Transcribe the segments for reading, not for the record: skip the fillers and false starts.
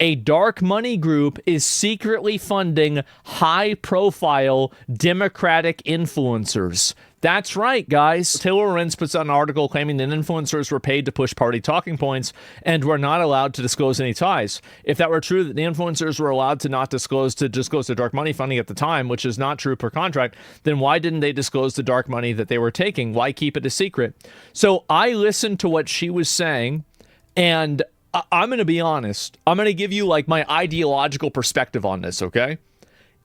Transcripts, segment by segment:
a dark money group is secretly funding high-profile Democratic influencers. That's right, guys. Taylor Lorenz puts out an article claiming that influencers were paid to push party talking points and were not allowed to disclose any ties. If that were true, that the influencers were allowed to not disclose to dark money funding at the time, which is not true per contract, then why didn't they disclose the dark money that they were taking? Why keep it a secret? So I listened to what she was saying, and I'm going to be honest. I'm going to give you like my ideological perspective on this, okay?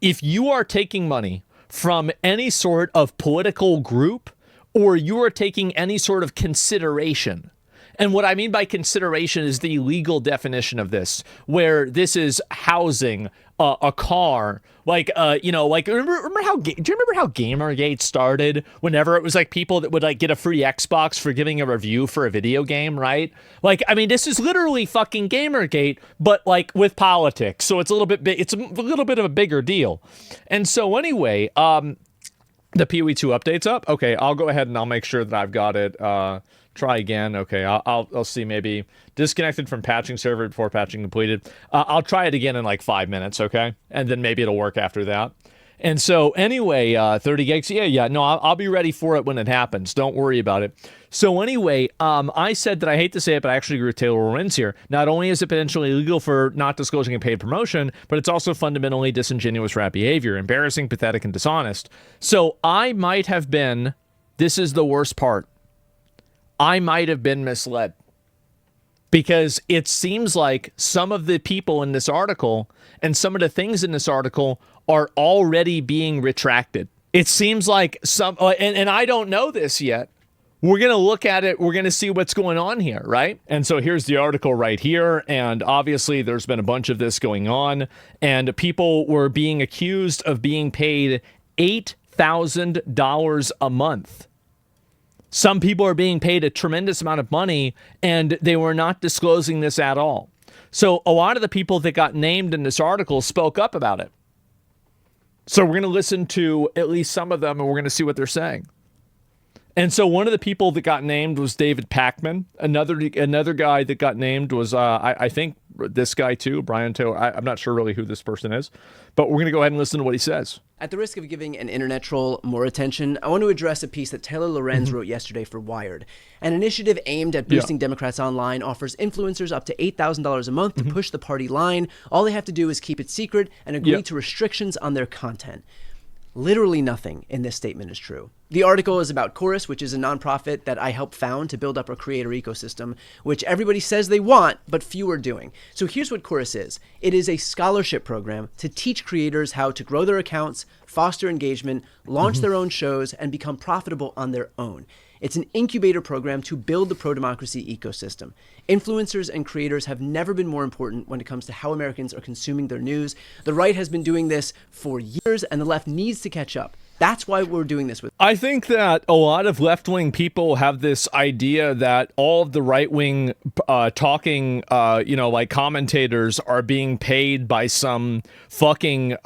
If you are taking money from any sort of political group, or you are taking any sort of consideration. And what I mean by consideration is the legal definition of this, where this is housing, a car, like, like, remember how, do you remember how Gamergate started? Whenever it was like people that would like get a free Xbox for giving a review for a video game, right? Like, I mean, this is literally fucking Gamergate, but like with politics. So it's a little bit big. It's a little bit of a bigger deal. And so anyway, the PoE2 update's up. Okay, I'll go ahead and I'll make sure that I've got it. Try again. Okay, I'll see. Maybe disconnected from patching server before patching completed. I'll try it again in like 5 minutes. Okay, and then maybe it'll work after that. And so anyway, 30 gigs. Yeah. No, I'll be ready for it when it happens. Don't worry about it. So anyway, I said that I hate to say it, but I actually agree with Taylor Lorenz here. Not only is it potentially illegal for not disclosing a paid promotion, but it's also fundamentally disingenuous rat behavior, embarrassing, pathetic, and dishonest. So I might have been, this is the worst part, I might have been misled. Because it seems like some of the people in this article and some of the things in this article are already being retracted. It seems like some, and I don't know this yet. We're going to look at it. We're going to see what's going on here, right? And so here's the article right here. And obviously there's been a bunch of this going on. And people were being accused of being paid $8,000 a month. Some people are being paid a tremendous amount of money, and they were not disclosing this at all. So a lot of the people that got named in this article spoke up about it. So we're going to listen to at least some of them, and we're going to see what they're saying. And so one of the people that got named was David Packman. Another guy that got named was, I think, this guy too, Brian Taylor. I'm not sure really who this person is, but we're going to go ahead and listen to what he says. At the risk of giving an internet troll more attention, I want to address a piece that Taylor Lorenz wrote yesterday for Wired. An initiative aimed at boosting Democrats online offers influencers up to $8,000 a month to push the party line. All they have to do is keep it secret and agree to restrictions on their content. Literally nothing in this statement is true. The article is about Chorus, which is a nonprofit that I helped found to build up a creator ecosystem, which everybody says they want, but few are doing. So here's what Chorus is. It is a scholarship program to teach creators how to grow their accounts, foster engagement, launch their own shows, and become profitable on their own. It's an incubator program to build the pro-democracy ecosystem. Influencers and creators have never been more important when it comes to how Americans are consuming their news. The right has been doing this for years, and the left needs to catch up. That's why we're doing this with. I think that a lot of left-wing people have this idea that all of the right-wing talking, like commentators are being paid by some fucking,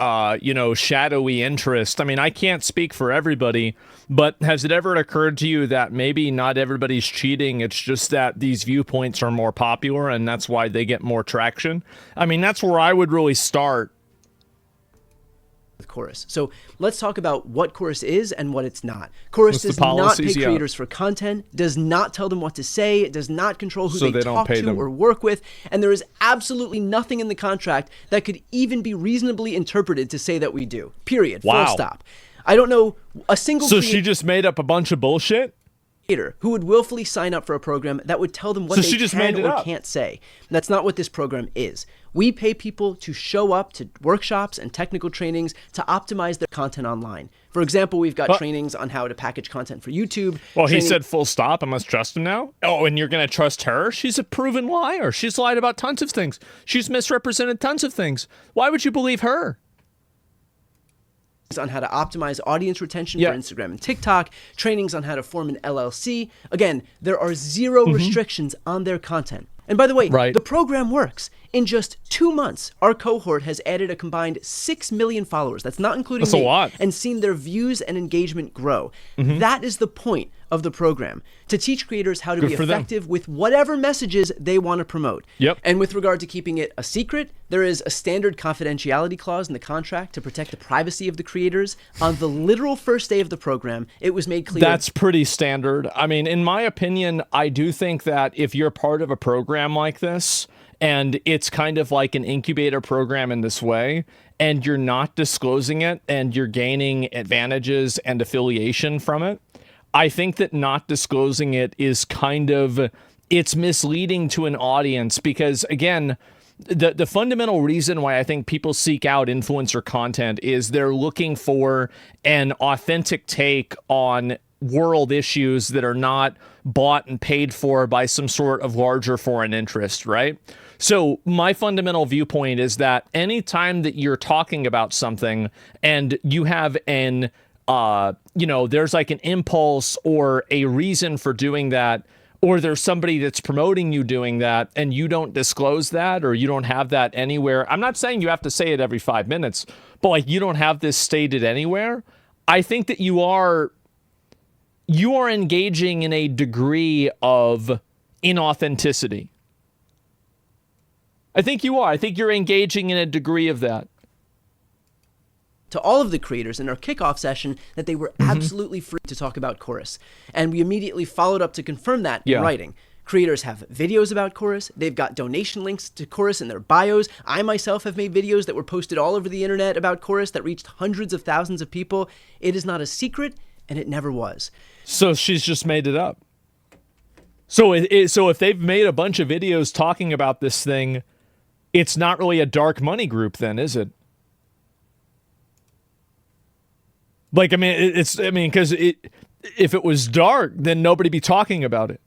shadowy interest. I mean, I can't speak for everybody, but has it ever occurred to you that maybe not everybody's cheating? It's just that these viewpoints are more popular and that's why they get more traction. I mean, that's where I would really start. With Chorus. So let's talk about what Chorus is and what it's not. Chorus does not pay creators for content, does not tell them what to say, it does not control who they talk to or work with, and there is absolutely nothing in the contract that could even be reasonably interpreted to say that we do. Period. Wow. Full stop. I don't know a single she just made up a bunch of bullshit? Who would willfully sign up for a program that would tell them what they can or can't say. That's not what this program is. We pay people to show up to workshops and technical trainings to optimize their content online. For example, we've got trainings on how to package content for YouTube. Well, he said full stop. I must trust him now. Oh, and you're going to trust her? She's a proven liar. She's lied about tons of things. She's misrepresented tons of things. Why would you believe her? On how to optimize audience retention for Instagram and TikTok, trainings on how to form an LLC. Again, there are zero restrictions on their content. And by the way, the program works. In just 2 months, our cohort has added a combined 6 million followers. That's not including That's a me. lot. And seen their views and engagement grow. That is the point of the program, to teach creators how to be effective with whatever messages they want to promote. Yep. And with regard to keeping it a secret, there is a standard confidentiality clause in the contract to protect the privacy of the creators. On the literal first day of the program, it was made clear. That's pretty standard. I mean, in my opinion, I do think that if you're part of a program like this, and it's kind of like an incubator program in this way, and you're not disclosing it, and you're gaining advantages and affiliation from it, I think that not disclosing it is kind of, it's misleading to an audience because, again, the fundamental reason why I think people seek out influencer content is they're looking for an authentic take on world issues that are not bought and paid for by some sort of larger foreign interest, right? So my fundamental viewpoint is that anytime that you're talking about something and you have an there's like an impulse or a reason for doing that, or there's somebody that's promoting you doing that, and you don't disclose that, or you don't have that anywhere. I'm not saying you have to say it every 5 minutes, but like you don't have this stated anywhere. I think that you are engaging in a degree of inauthenticity. I think you are. I think you're engaging in a degree of that. To all of the creators in our kickoff session that they were absolutely free to talk about Chorus. And we immediately followed up to confirm that in writing. Creators have videos about Chorus. They've got donation links to Chorus in their bios. I myself have made videos that were posted all over the internet about Chorus that reached hundreds of thousands of people. It is not a secret, and it never was. So she's just made it up. So if they've made a bunch of videos talking about this thing, it's not really a dark money group then, is it? Like, I mean, because if it was dark, then nobody'd be talking about it.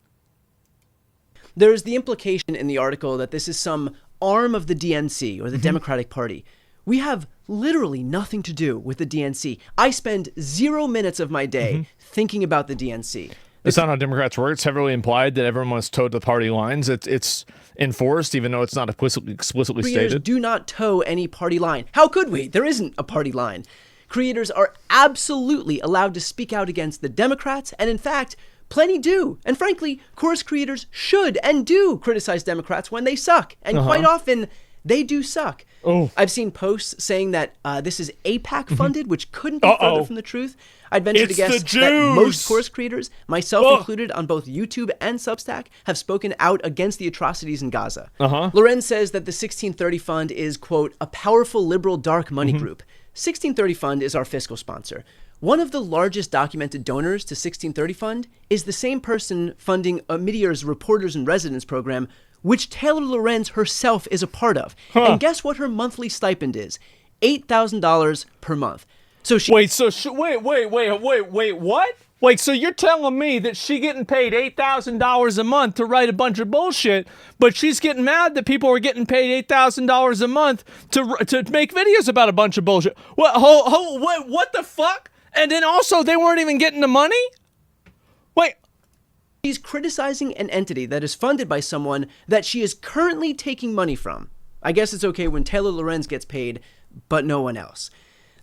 There's the implication in the article that this is some arm of the DNC or the Democratic Party. We have literally nothing to do with the DNC. I spend 0 minutes of my day thinking about the DNC. That's not how Democrats work. It's heavily implied that everyone must toe the party lines. It's enforced, even though it's not explicitly Creators stated. do not toe any party line. How could we? There isn't a party line. Creators are absolutely allowed to speak out against the Democrats, and in fact, plenty do. And frankly, Chorus creators should and do criticize Democrats when they suck. And quite often, they do suck. I've seen posts saying that this is APAC funded, which couldn't be further from the truth. I'd venture to guess that most Chorus creators, myself included on both YouTube and Substack, have spoken out against the atrocities in Gaza. Lorenz says that the 1630 Fund is, quote, a powerful liberal dark money group. 1630 Fund is our fiscal sponsor. One of the largest documented donors to 1630 Fund is the same person funding Meteor's Reporters in Residence program, which Taylor Lorenz herself is a part of. And guess what her monthly stipend is? $8,000 per month. So she wait, what? Like, so you're telling me that she getting paid $8,000 a month to write a bunch of bullshit, but she's getting mad that people are getting paid $8,000 a month to make videos about a bunch of bullshit. What the fuck? And then also they weren't even getting the money? Wait. She's criticizing an entity that is funded by someone that she is currently taking money from. I guess it's okay when Taylor Lorenz gets paid, but no one else.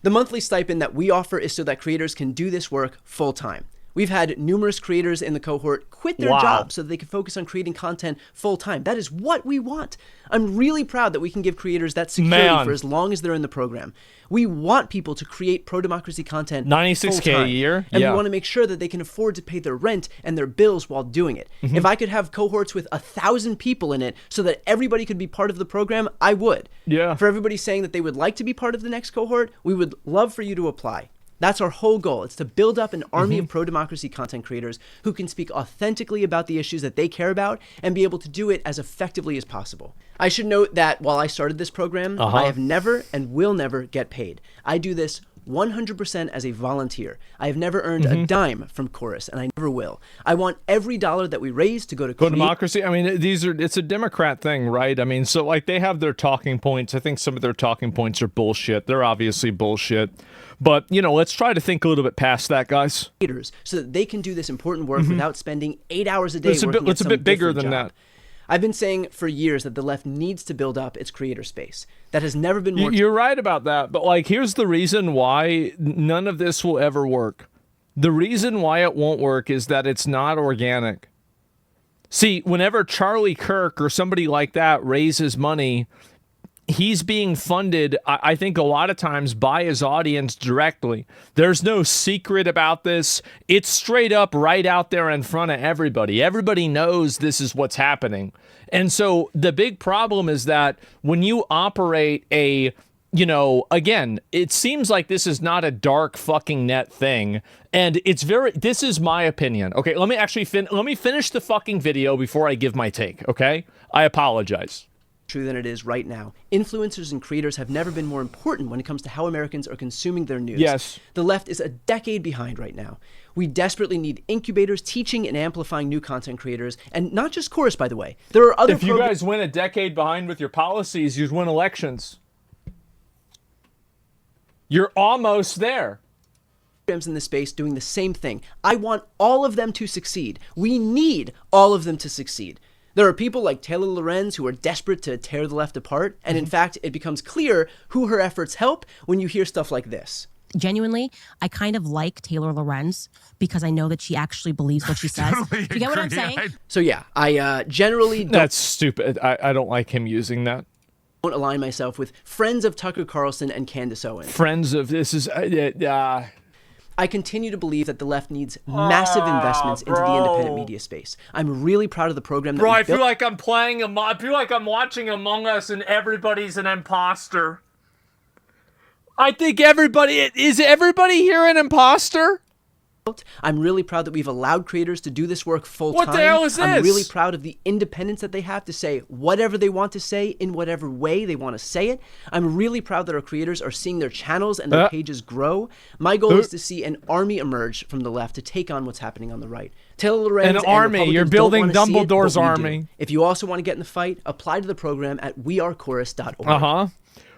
The monthly stipend that we offer is so that creators can do this work full time. We've had numerous creators in the cohort quit their jobs so that they can focus on creating content full time. That is what we want. I'm really proud that we can give creators that security for as long as they're in the program. We want people to create pro-democracy content $96K a year. And we want to make sure that they can afford to pay their rent and their bills while doing it. If I could have cohorts with 1,000 people in it so that everybody could be part of the program, I would. For everybody saying that they would like to be part of the next cohort, we would love for you to apply. That's our whole goal. It's to build up an army of pro-democracy content creators who can speak authentically about the issues that they care about and be able to do it as effectively as possible. I should note that while I started this program, I have never and will never get paid. I do this 100% as a volunteer. I have never earned a dime from Chorus, and I never will. I want every dollar that we raise to go to democracy. I mean, it's a Democrat thing, right? I mean, so like they have their talking points. I think some of their talking points are bullshit. They're obviously bullshit. But, you know, let's try to think a little bit past that, guys. So that they can do this important work without spending 8 hours a day working at some It's a bit bigger than job. that. I've been saying for years that the left needs to build up its creator space. That has never been more... You're right about that, but like, here's the reason why none of this will ever work. The reason why it won't work is that it's not organic. See, whenever Charlie Kirk or somebody like that raises money, he's being funded, I think, a lot of times by his audience directly. There's no secret about this. It's straight up right out there in front of everybody. Everybody knows this is what's happening. And so the big problem is that when you operate a, you know, again, it seems like this is not a dark fucking net thing. And it's very, this is my opinion. Okay, let me actually let me finish the fucking video before I give my take, okay? I apologize. True than it is right now. Influencers and creators have never been more important when it comes to how Americans are consuming their news. Yes. The left is a decade behind right now. We desperately need incubators teaching and amplifying new content creators, and not just Chorus, by the way. There are other If you guys win a decade behind with your policies, you'd win elections. You're almost there. In this space doing the same thing. I want all of them to succeed. We need all of them to succeed. There are people like Taylor Lorenz who are desperate to tear the left apart, and in fact, it becomes clear who her efforts help when you hear stuff like this. Genuinely, I kind of like Taylor Lorenz because I know that she actually believes what she says. Do you get what I'm saying? So yeah, I generally don't... That's stupid. I don't like him using that. Don't align myself with friends of Tucker Carlson and Candace Owens. Friends of this is... I continue to believe that the left needs massive investments into the independent media space. I'm really proud of the program that I feel like I'm playing I feel like I'm watching Among Us and everybody's an imposter. I think is everybody here an imposter? I'm really proud that we've allowed creators to do this work full time. What the hell is this? I'm really proud of the independence that they have to say whatever they want to say in whatever way they want to say it. I'm really proud that our creators are seeing their channels and their pages grow. My goal is to see an army emerge from the left to take on what's happening on the right. Taylor Lorenz an army. You're building Dumbledore's army. If you also want to get in the fight, apply to the program at wearechorus.org.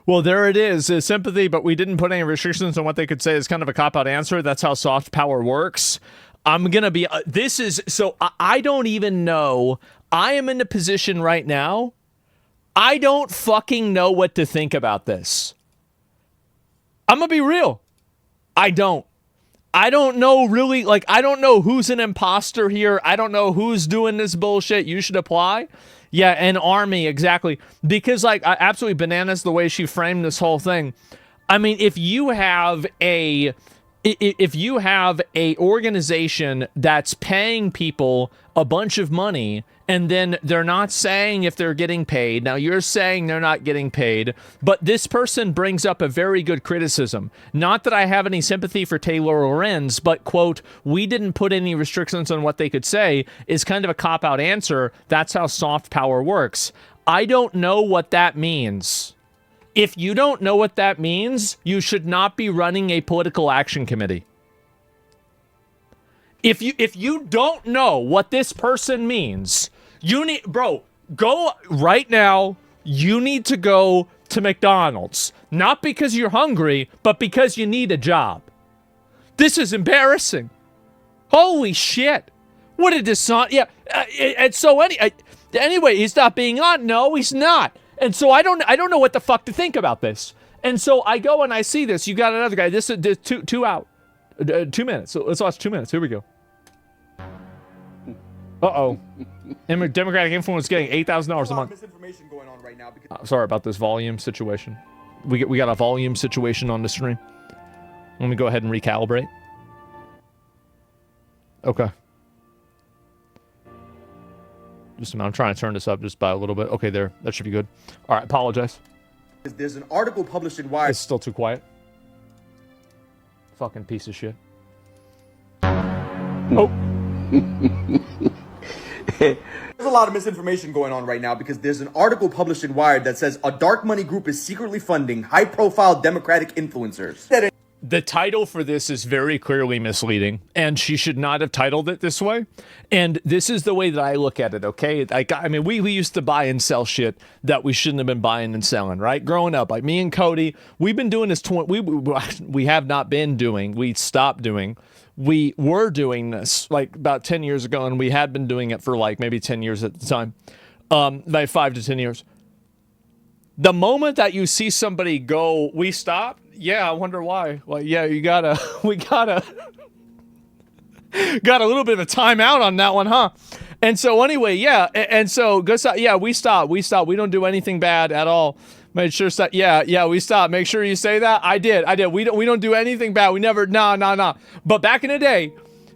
Well, there it is. Sympathy, but we didn't put any restrictions on what they could say. Is kind of a cop-out answer. That's how soft power works. I'm going to be... I don't even know. I am in a position right now. I don't fucking know what to think about this. I'm going to be real. I don't know really, like, I don't know who's an imposter here. I don't know who's doing this bullshit. You should apply. Yeah, an army, exactly. Because, like, absolutely bananas the way she framed this whole thing. I mean, if you have a organization that's paying people a bunch of money and then they're not saying if they're getting paid. Now, you're saying they're not getting paid, but this person brings up a very good criticism. Not that I have any sympathy for Taylor Lorenz, but, quote, we didn't put any restrictions on what they could say is kind of a cop-out answer. That's how soft power works. I don't know what that means. If you don't know what that means, you should not be running a political action committee. If you don't know what this person means, you need, bro, go right now. You need to go to McDonald's, not because you're hungry, but because you need a job. This is embarrassing. Holy shit. What a dishonest, yeah. And so anyway, he's not being on. No, he's not. And so I don't know what the fuck to think about this. And so I go and I see this. You got another guy. This is two out. 2 minutes. So let's watch 2 minutes. Here we go. Uh-oh. Democratic influence getting $8,000 a month. Misinformation going on right now because Sorry about this volume situation. We got a volume situation on the stream. Let me go ahead and recalibrate. Okay. Just a minute. I'm trying to turn this up just by a little bit. Okay, there. That should be good. All right. Apologize. there's an article published in Wired. It's still too quiet. Fucking piece of shit. Oh. There's a lot of misinformation going on right now because there's an article published in Wired that says a dark money group is secretly funding high-profile Democratic influencers. The title for this is very clearly misleading, and she should not have titled it this way. And this is the way that I look at it, okay? I mean, we used to buy and sell shit that we shouldn't have been buying and selling, right? Growing up, like me and Cody, we've been doing this. We have not been doing. We stopped doing. We were doing this like about 10 years ago, and we had been doing it for like maybe 10 years at the time. by 5 to 10 years. The moment that you see somebody go, we stop. Yeah, I wonder why. Well, yeah, we got a little bit of a timeout on that one, huh? And so anyway, yeah, and so go stop. Yeah, we stop. We don't do anything bad at all. Make sure stop. Yeah, we stop. Make sure you say that. I did. We don't do anything bad. We never. No. But back in the day,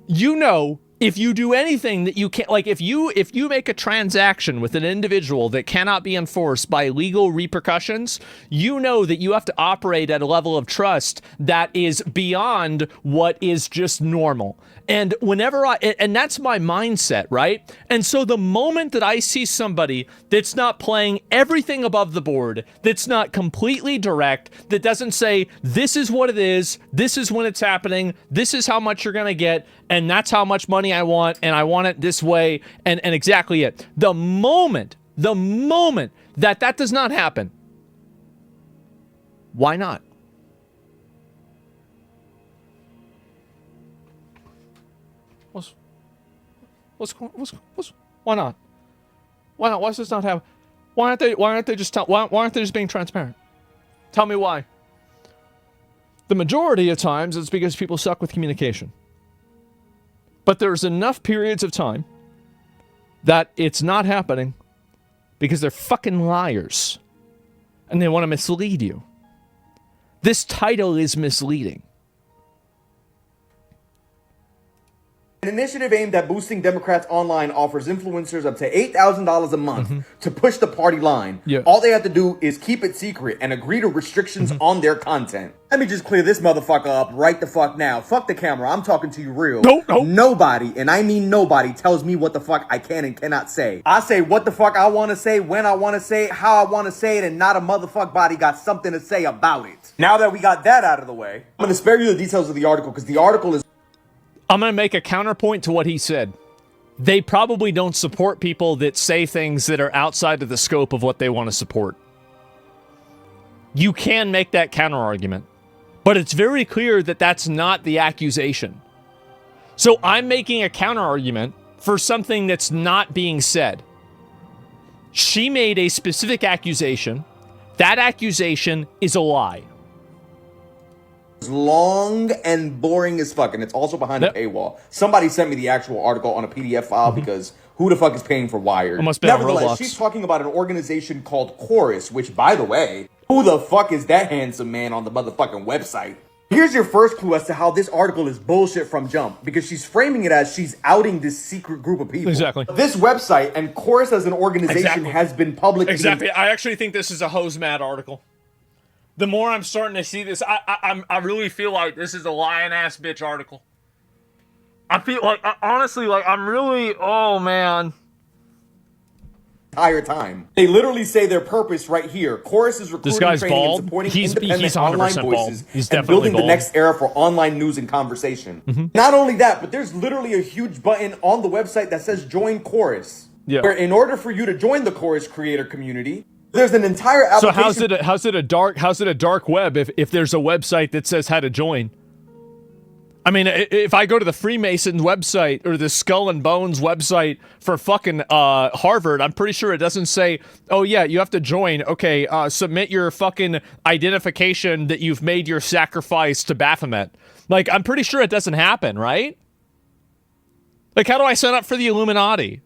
you know, if you do anything that you can't, like if you make a transaction with an individual that cannot be enforced by legal repercussions, you know that you have to operate at a level of trust that is beyond what is just normal. And and that's my mindset, right? And so the moment that I see somebody that's not playing everything above the board, that's not completely direct, that doesn't say, this is what it is, this is when it's happening, this is how much you're going to get, and that's how much money I want, and I want it this way, and exactly it. The moment that does not happen, why not? Why not? Why not? Why does this not happen? Why aren't they just being transparent? Tell me why. The majority of times it's because people suck with communication. But there's enough periods of time that it's not happening because they're fucking liars and they want to mislead you. This title is misleading. An initiative aimed at boosting Democrats online offers influencers up to $8,000 a month to push the party line. Yeah. All they have to do is keep it secret and agree to restrictions on their content. Let me just clear this motherfucker up right the fuck now. Fuck the camera. I'm talking to you real. Nope. Nobody, and I mean nobody, tells me what the fuck I can and cannot say. I say what the fuck I want to say, when I want to say it, how I want to say it, and not a motherfuck body got something to say about it. Now that we got that out of the way, I'm going to spare you the details of the article because the article is I'm going to make a counterpoint to what he said. They probably don't support people that say things that are outside of the scope of what they want to support. You can make that counter-argument, but it's very clear that that's not the accusation. So I'm making a counter-argument for something that's not being said. She made a specific accusation. That accusation is a lie. long and boring as fuck, and it's also behind a paywall. Somebody sent me the actual article on a PDF file because who the fuck is paying for Wired? Nevertheless, she's talking about an organization called Chorus, which, by the way, who the fuck is that handsome man on the motherfucking website? Here's your first clue as to how this article is bullshit from jump, because she's framing it as she's outing this secret group of people. Exactly. This website and Chorus as an organization has been public. Exactly. I actually think this is a hose mad article. The more I'm starting to see this, I really feel like this is a lying ass bitch article. I feel like, honestly, like I'm really, oh man. Entire time. They literally say their purpose right here. Chorus is recruiting, training, and supporting independent online voices and building the next era for online news and conversation. Not only that, but there's literally a huge button on the website that says join Chorus. Yeah. Where in order for you to join the Chorus creator community, there's an entire application. So how's it a dark web if there's a website that says how to join? I mean, if I go to the Freemason website or the Skull and Bones website for fucking Harvard, I'm pretty sure it doesn't say, oh yeah, you have to join. Okay, submit your fucking identification that you've made your sacrifice to Baphomet. Like, I'm pretty sure it doesn't happen, right? Like, how do I sign up for the Illuminati?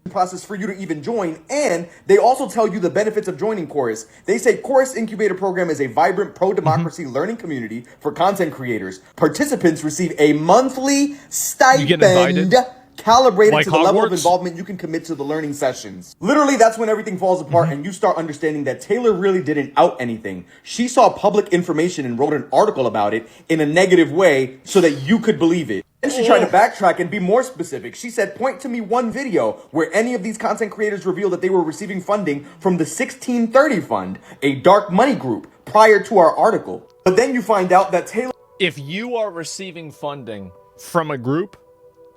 Process for you to even join, and they also tell you the benefits of joining Chorus. They say Chorus Incubator Program is a vibrant pro-democracy learning community for content creators. Participants receive a monthly stipend calibrated like to the level of involvement you can commit to the learning sessions. Literally, that's when everything falls apart and you start understanding that Taylor really didn't out anything. She saw public information and wrote an article about it in a negative way so that you could believe it. Then she tried to backtrack and be more specific. She said, point to me one video where any of these content creators revealed that they were receiving funding from the 1630 Fund, a dark money group, prior to our article. But then you find out that Taylor... If you are receiving funding from a group,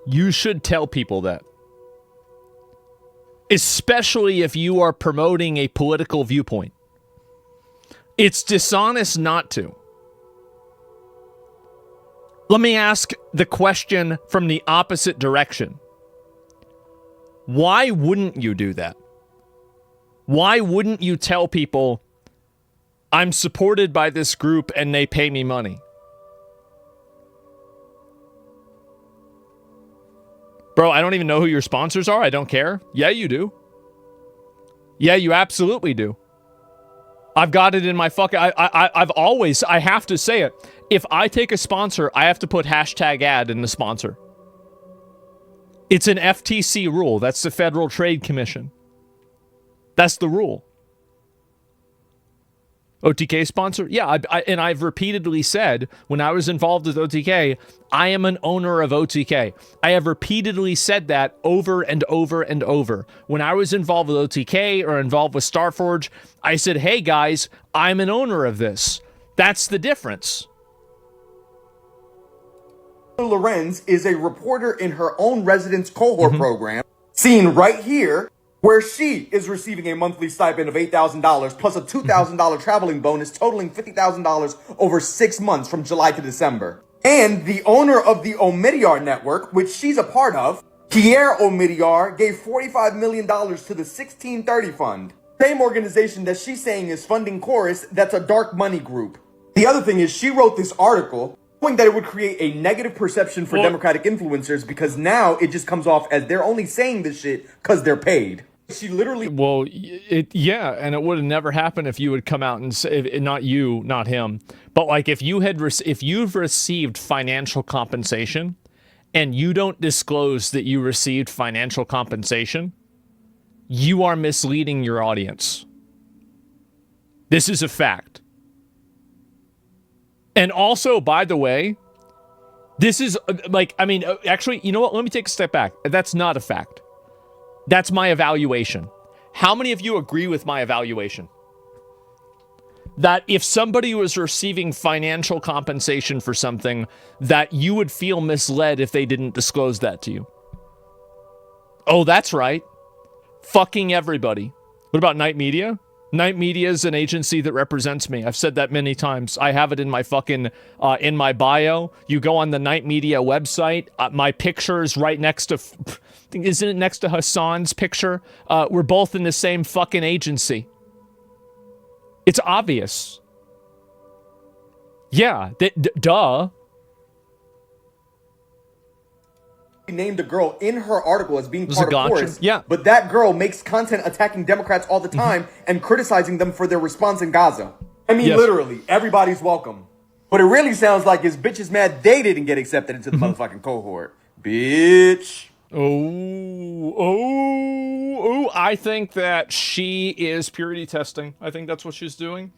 you should tell people that. Especially if you are promoting a political viewpoint. It's dishonest not to. Let me ask the question from the opposite direction. Why wouldn't you do that? Why wouldn't you tell people, I'm supported by this group and they pay me money? Bro, I don't even know who your sponsors are. I don't care. Yeah, you do. Yeah, you absolutely do. I've got it in my fucking... I've always... I have to say it. If I take a sponsor, I have to put hashtag ad in the sponsor. It's an FTC rule. That's the Federal Trade Commission. That's the rule. OTK sponsor? Yeah, and I've repeatedly said, when I was involved with OTK, I am an owner of OTK. I have repeatedly said that over and over and over. When I was involved with OTK or involved with Starforge, I said, hey guys, I'm an owner of this. That's the difference. Lorenz is a reporter in her own residence cohort program, seen right here, where she is receiving a monthly stipend of $8,000 plus a $2,000 traveling bonus totaling $50,000 over 6 months from July to December. And the owner of the Omidyar network, which she's a part of, Pierre Omidyar, gave $45 million to the 1630 fund. Same organization that she's saying is funding Chorus, that's a dark money group. The other thing is she wrote this article knowing that it would create a negative perception for Democratic influencers because now it just comes off as they're only saying this shit because they're paid. She literally... Well, yeah, and it would have never happened if you would come out and say, not you, not him, but like if you've received financial compensation and you don't disclose that you received financial compensation, you are misleading your audience. This is a fact. And also, by the way, this is like, I mean, actually, you know what? Let me take a step back. That's not a fact. That's my evaluation. How many of you agree with my evaluation? That if somebody was receiving financial compensation for something, that you would feel misled if they didn't disclose that to you. Oh, that's right. Fucking everybody. What about Night Media? Night Media is an agency that represents me. I've said that many times. I have it in my fucking, in my bio. You go on the Night Media website. My picture is right next to, isn't it next to Hassan's picture? We're both in the same fucking agency. It's obvious. Yeah, duh. Named a girl in her article as being part of gotcha. Chorus, yeah. But that girl makes content attacking Democrats all the time and criticizing them for their response in Gaza. I mean, literally, everybody's welcome. But it really sounds like his bitch is mad they didn't get accepted into the motherfucking cohort. Bitch. I think that she is purity testing. I think that's what she's doing.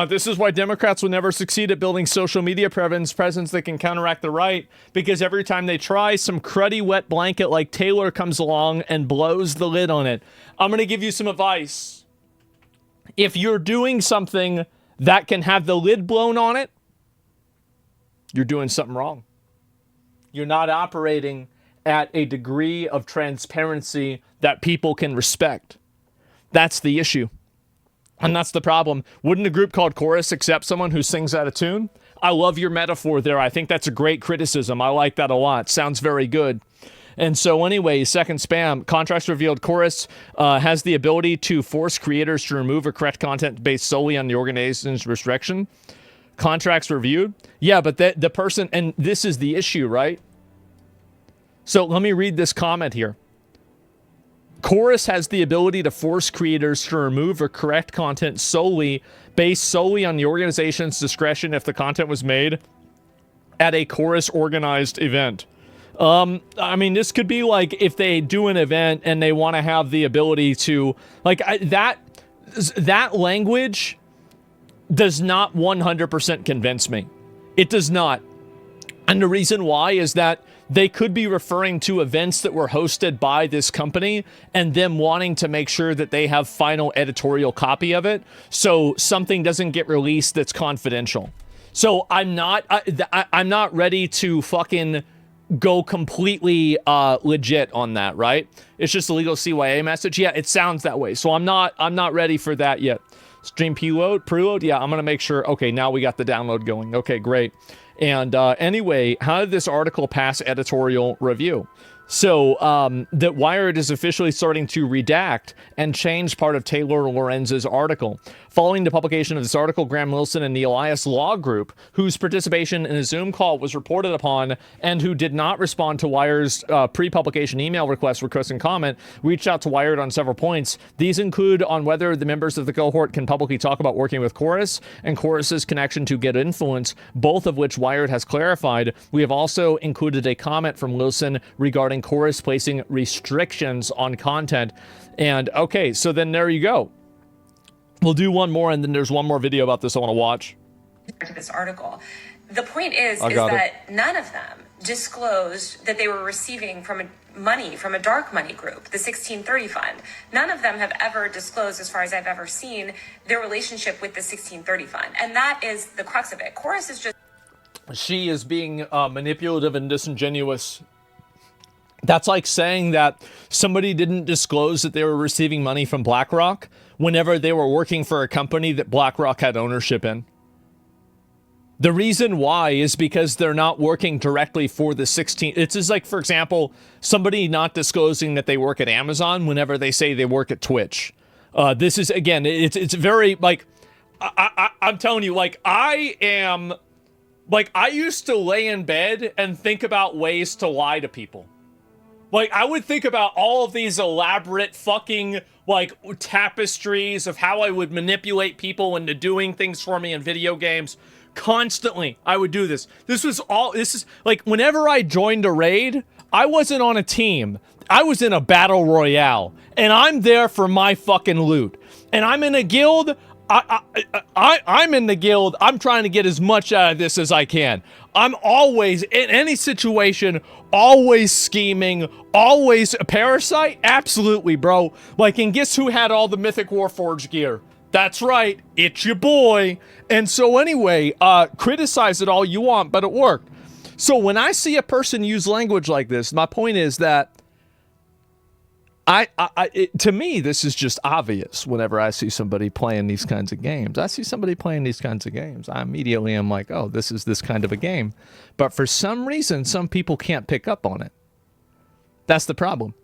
This is why Democrats will never succeed at building social media presence that can counteract the right, because every time they try, some cruddy wet blanket like Taylor comes along and blows the lid on it. I'm going to give you some advice. If you're doing something that can have the lid blown on it, you're doing something wrong. You're not operating at a degree of transparency that people can respect. That's the issue. And that's the problem. Wouldn't a group called Chorus accept someone who sings out of tune? I love your metaphor there. I think that's a great criticism. I like that a lot. Sounds very good. And so anyway, second spam, contracts revealed Chorus has the ability to force creators to remove or correct content based solely on the organization's restriction. Contracts reviewed? Yeah, but the person, and this is the issue, right? So let me read this comment here. Chorus has the ability to force creators to remove or correct content based solely on the organization's discretion if the content was made at a Chorus organized event. I mean, this could be like if they do an event and they want to have the ability to, like, that language does not 100% convince me. It does not. And the reason why is that they could be referring to events that were hosted by this company and them wanting to make sure that they have final editorial copy of it so something doesn't get released that's confidential. So I'm not ready to fucking go completely legit on that, right? It's just a legal CYA message. Yeah, it sounds that way. So I'm not ready for that yet. Stream preload? Yeah, I'm going to make sure. Okay, now we got the download going. Okay, great. And anyway, how did this article pass editorial review? So that Wired is officially starting to redact and change part of Taylor Lorenz's article. Following the publication of this article, Graham Wilson and the Elias Law Group, whose participation in a Zoom call was reported upon and who did not respond to Wired's pre-publication email request requesting comment, reached out to Wired on several points. These include on whether the members of the cohort can publicly talk about working with Chorus and Chorus's connection to Get Influence, both of which Wired has clarified. We have also included a comment from Wilson regarding Chorus placing restrictions on content. And okay, so then there you go. We'll do one more, and then there's one more video about this I want to watch. To this article, the point is that none of them disclosed that they were receiving money from a dark money group, the 1630 fund. None of them have ever disclosed, as far as I've ever seen, their relationship with the 1630 fund, and that is the crux of it. Chorus is just... She is being manipulative and disingenuous. That's like saying that somebody didn't disclose that they were receiving money from BlackRock whenever they were working for a company that BlackRock had ownership in. The reason why is because they're not working directly for the 16. It's just like, for example, somebody not disclosing that they work at Amazon whenever they say they work at Twitch. This is, again, it's very, like, I'm telling you, like, I used to lay in bed and think about ways to lie to people. Like, I would think about all of these elaborate fucking, like, tapestries of how I would manipulate people into doing things for me in video games. Constantly, I would do this. This is, like, whenever I joined a raid, I wasn't on a team. I was in a battle royale. And I'm there for my fucking loot. And I'm in a guild. I'm in the guild. I'm trying to get as much out of this as I can. I'm always, in any situation, always scheming, always a parasite. Absolutely, bro. Like, and guess who had all the Mythic Warforged gear? That's right. It's your boy. And so anyway, criticize it all you want, but it worked. So when I see a person use language like this, my point is that to me, this is just obvious whenever I see somebody playing these kinds of games. I see somebody playing these kinds of games. I immediately am like, oh, this is this kind of a game. But for some reason, some people can't pick up on it. That's the problem.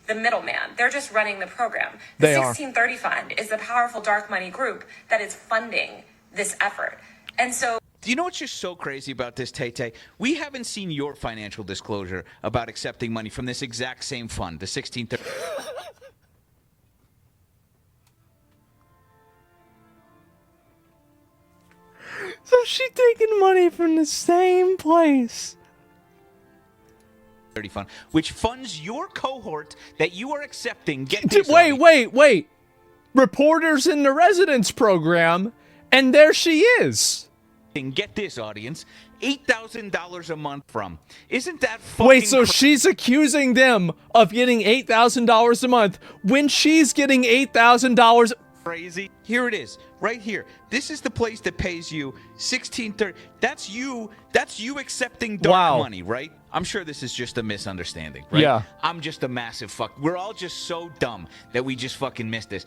The middleman. They're just running the program. They The are. 1630 Fund is the powerful dark money group that is funding this effort. And so... Do you know what's just so crazy about this, Tay-Tay? We haven't seen your financial disclosure about accepting money from this exact same fund, the 1630. So she taking money from the same place. Fund, which funds your cohort that you are accepting. Get this, Wait. Reporters in the residence program, and there she is. Get this, audience. $8,000 a month from. Isn't that fucking Wait, so she's accusing them of getting $8,000 a month when she's getting $8,000. crazy? Here it is, right here. This is the place that pays you $16.30. That's you accepting dark money, right? I'm sure this is just a misunderstanding, right? Yeah. I'm just a massive fuck. We're all just so dumb that we just fucking missed this.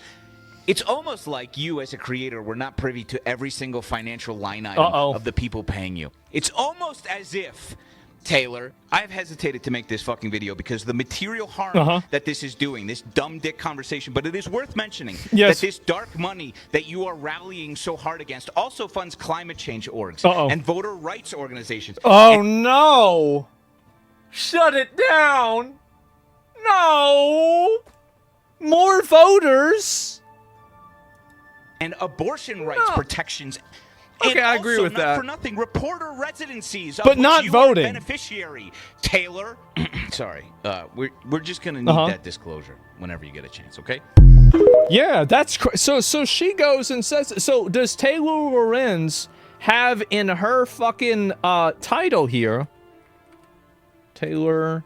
It's almost like you as a creator were not privy to every single financial line item of the people paying you. It's almost as if, Taylor, I've hesitated to make this fucking video because the material harm that this is doing, this dumb dick conversation, but it is worth mentioning that this dark money that you are rallying so hard against also funds climate change orgs and voter rights organizations. Oh, no. Shut it down. No. More voters. And abortion rights protections. Okay, and I agree also, with not that. for nothing, reporter residencies, of But which not you voting. Are a beneficiary. Taylor, sorry, we're just gonna need that disclosure whenever you get a chance, okay? Yeah, that's so she goes and says. So does Taylor Lorenz have in her fucking title here? Taylor.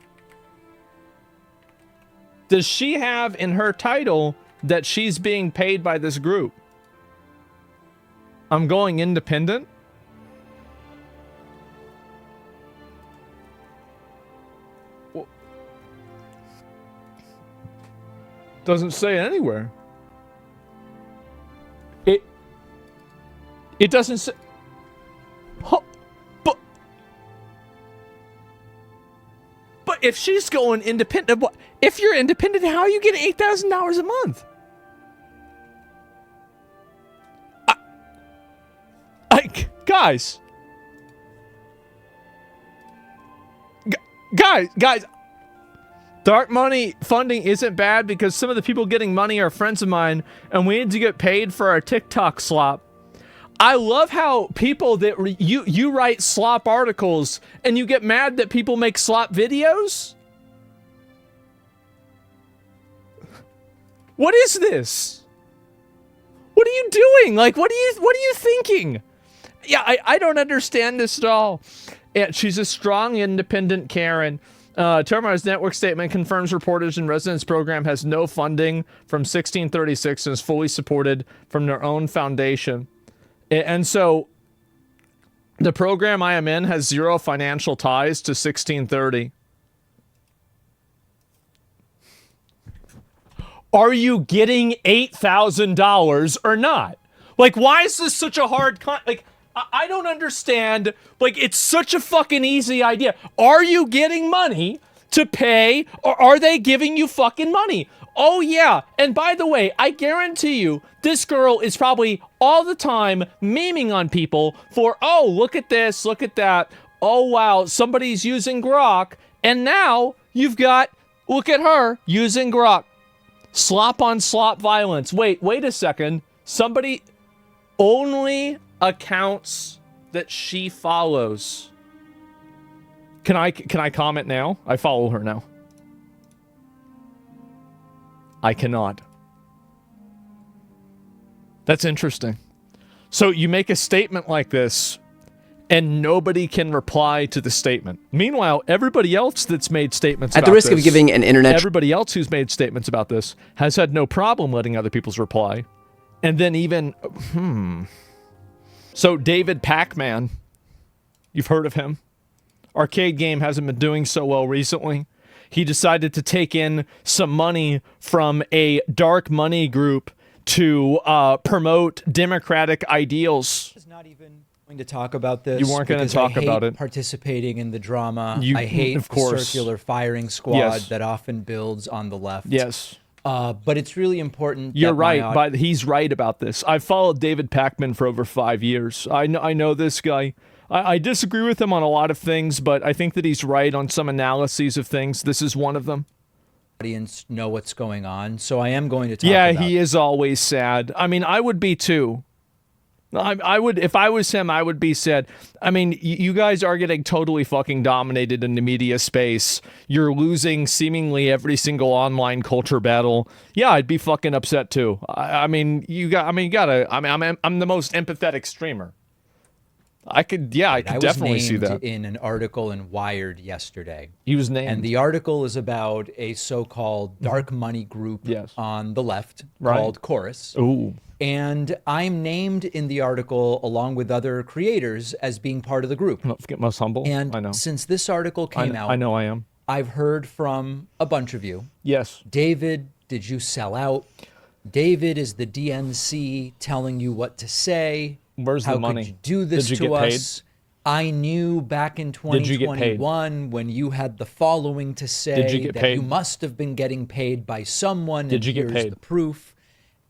Does she have in her title that she's being paid by this group? I'm going independent. Doesn't say anywhere. It doesn't say. But if she's going independent, if you're independent, how are you getting $8,000 a month? Guys, dark money funding isn't bad because some of the people getting money are friends of mine, and we need to get paid for our TikTok slop. I love how people that you write slop articles and you get mad that people make slop videos. What is this? What are you doing? Like, what are you thinking? Yeah, I don't understand this at all. Yeah, she's a strong, independent Karen. Termine's network statement confirms reporters and residence program has no funding from 1636 and is fully supported from their own foundation. And so the program I am in has zero financial ties to 1630. Are you getting $8,000 or not? Like, why is this such a hard like, I don't understand. Like, it's such a fucking easy idea. Are you getting money to pay, or are they giving you fucking money? Oh, yeah. And by the way, I guarantee you, this girl is probably all the time memeing on people for, oh, look at this, look at that. Oh, wow, somebody's using Grok. And now you've got, look at her using Grok. Slop on slop violence. Wait a second. Somebody only accounts that she follows. Can I comment now? I follow her now. I cannot. That's interesting. So you make a statement like this, and nobody can reply to the statement. Meanwhile, everybody else that's made statements at the risk of giving an internet, everybody else who's made statements about this has had no problem letting other people's reply. And then even, So David Pac-Man, you've heard of him. Arcade game hasn't been doing so well recently. He decided to take in some money from a dark money group to promote democratic ideals. I was not even going to talk about this. You weren't going to talk about it. Participating in the drama. You, I hate of the course. circular firing squad that often builds on the left. Yes. But it's really important. You're right, but he's right about this. I've followed David Pac-Man for over 5 years. I know this guy. I disagree with him on a lot of things, but I think that he's right on some analyses of things. This is one of them. Audience know what's going on, so I am going to talk about it. He is always sad. I mean, I would be too. I would, if I was him, I would be sad. I mean, you guys are getting totally fucking dominated in the media space. You're losing seemingly every single online culture battle. Yeah, I'd be fucking upset too. I'm the most empathetic streamer. I could definitely see that. In an article in Wired yesterday. He was named. And the article is about a so-called dark money group on the left called Chorus. Ooh. And I'm named in the article along with other creators as being part of the group. Don't forget Most Humble. And I know. Since this article came out, I know I am. I've heard from a bunch of you. Yes. David, did you sell out? David, is the DNC telling you what to say? Where's the money? How could you do this to us? I knew back in 2021 when you had the following to say that you must have been getting paid by someone. Did you get paid? Here's the proof.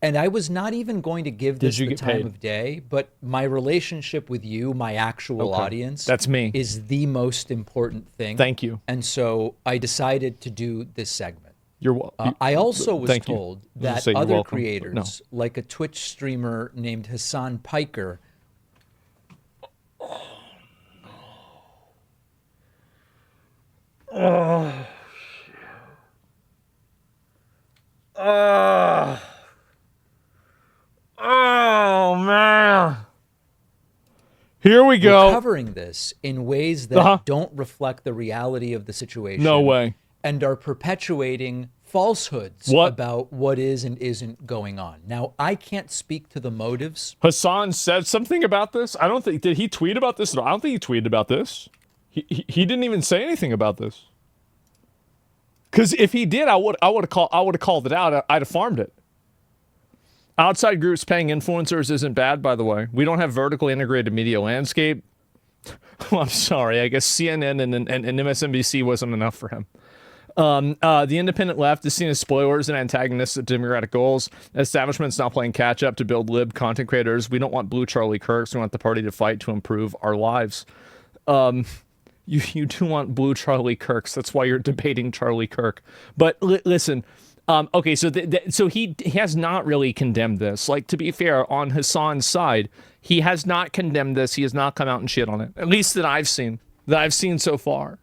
And I was not even going to give this the time of day, but my relationship with you, my actual audience, that's me, is the most important thing. Thank you. And so I decided to do this segment. I also was told that other creators, like a Twitch streamer named Hassan Piker, Oh man! Here we go. Covering this in ways that don't reflect the reality of the situation. No way. And are perpetuating falsehoods about what is and isn't going on. Now, I can't speak to the motives. Hassan said something about this. I don't think, did he tweet about this at all? I don't think he tweeted about this. He didn't even say anything about this. Because if he did, I would have called it out. I'd have farmed it. Outside groups paying influencers isn't bad, by the way. We don't have vertically integrated media landscape. Well, I'm sorry. I guess CNN and MSNBC wasn't enough for him. The independent left is seen as spoilers and antagonists of democratic goals. Establishment's now playing catch up to build lib content creators. We don't want blue Charlie Kirks. We want the party to fight to improve our lives. You do want blue Charlie Kirks. That's why you're debating Charlie Kirk. But listen, okay, so so he has not really condemned this. Like, to be fair, on Hassan's side, he has not condemned this. He has not come out and shit on it. At least that I've seen so far.